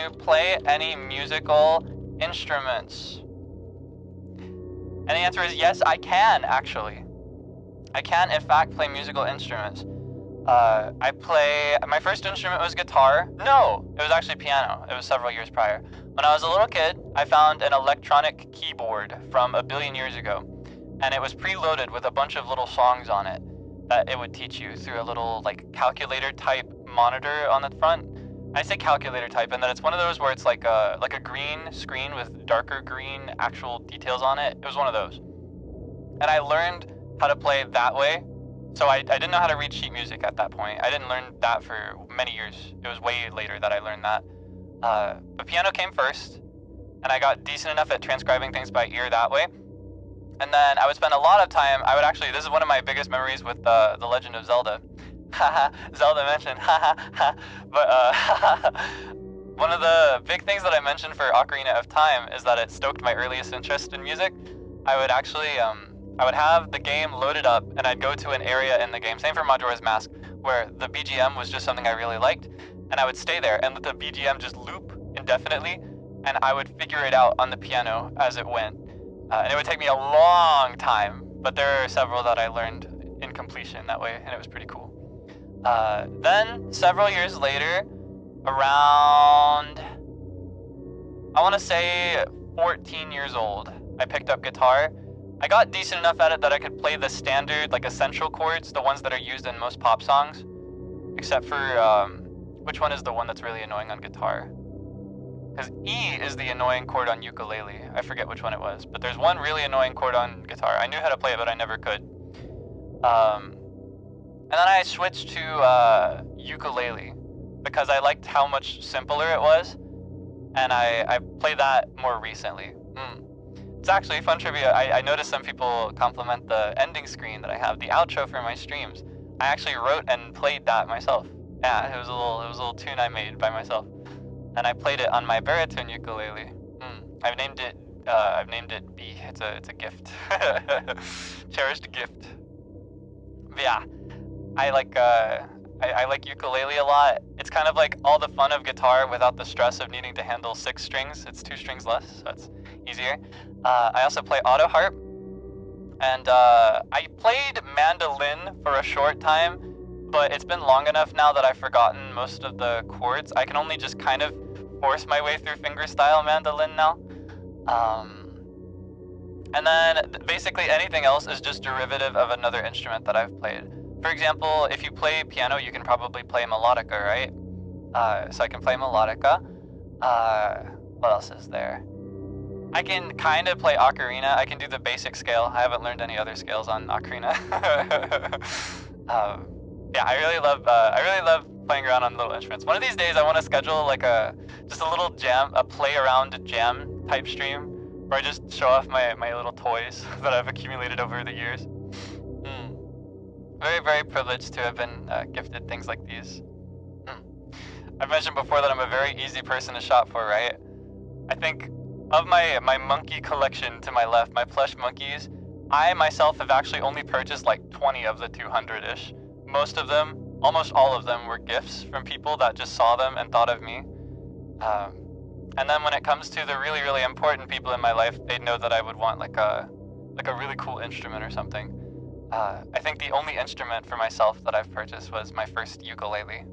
you play any musical instruments? And the answer is yes, I can, actually. I can, in fact, play musical instruments. My first instrument was guitar. No, it was actually piano. It was several years prior. When I was a little kid, I found an electronic keyboard from a billion years ago, and it was preloaded with a bunch of little songs on it that it would teach you through a little, like, calculator type monitor on the front. I say calculator type, and that it's one of those where it's like a green screen with darker green actual details on it. It was one of those. And I learned how to play that way. So I didn't know how to read sheet music at that point. I didn't learn that for many years. It was way later that I learned that. But piano came first, and I got decent enough at transcribing things by ear that way. And then I would spend a lot of time, this is one of my biggest memories with The Legend of Zelda. Haha, Zelda mentioned, haha. But one of the big things that I mentioned for Ocarina of Time is that it stoked my earliest interest in music. I would actually, I would have the game loaded up, and I'd go to an area in the game, same for Majora's Mask, where the BGM was just something I really liked, and I would stay there and let the BGM just loop indefinitely, and I would figure it out on the piano as it went. And it would take me a long time, but there are several that I learned in completion that way, and it was pretty cool. Then, several years later, around, I want to say 14 years old, I picked up guitar. I got decent enough at it that I could play the standard, like, essential chords, the ones that are used in most pop songs, except for, which one is the one that's really annoying on guitar? Because E is the annoying chord on ukulele. I forget which one it was, but there's one really annoying chord on guitar. I knew how to play it, but I never could. And then I switched to ukulele because I liked how much simpler it was, and I played that more recently. It's actually fun trivia. I noticed some people compliment the ending screen that I have, the outro for my streams. I actually wrote and played that myself. Yeah, it was a little tune I made by myself, and I played it on my baritone ukulele. I've named it B. It's a gift, cherished gift. But yeah, I like ukulele a lot. It's kind of like all the fun of guitar without the stress of needing to handle 6 strings. It's 2 strings less, so it's easier. I also play auto harp, and I played mandolin for a short time, but it's been long enough now that I've forgotten most of the chords. I can only just kind of force my way through fingerstyle mandolin now. And then basically anything else is just derivative of another instrument that I've played. For example, if you play piano, you can probably play melodica, right? So I can play melodica. What else is there? I can kind of play ocarina. I can do the basic scale. I haven't learned any other scales on ocarina. Yeah, I really love playing around on little instruments. One of these days, I want to schedule like just a little jam, a play around jam type stream, where I just show off my little toys that I've accumulated over the years. Very, very privileged to have been gifted things like these. I've mentioned before that I'm a very easy person to shop for, right? I think of my monkey collection to my left, my plush monkeys, I myself have actually only purchased like 20 of the 200-ish. Most of them, almost all of them, were gifts from people that just saw them and thought of me. And then when it comes to the really, really important people in my life, they'd know that I would want like a really cool instrument or something. I think the only instrument for myself that I've purchased was my first ukulele.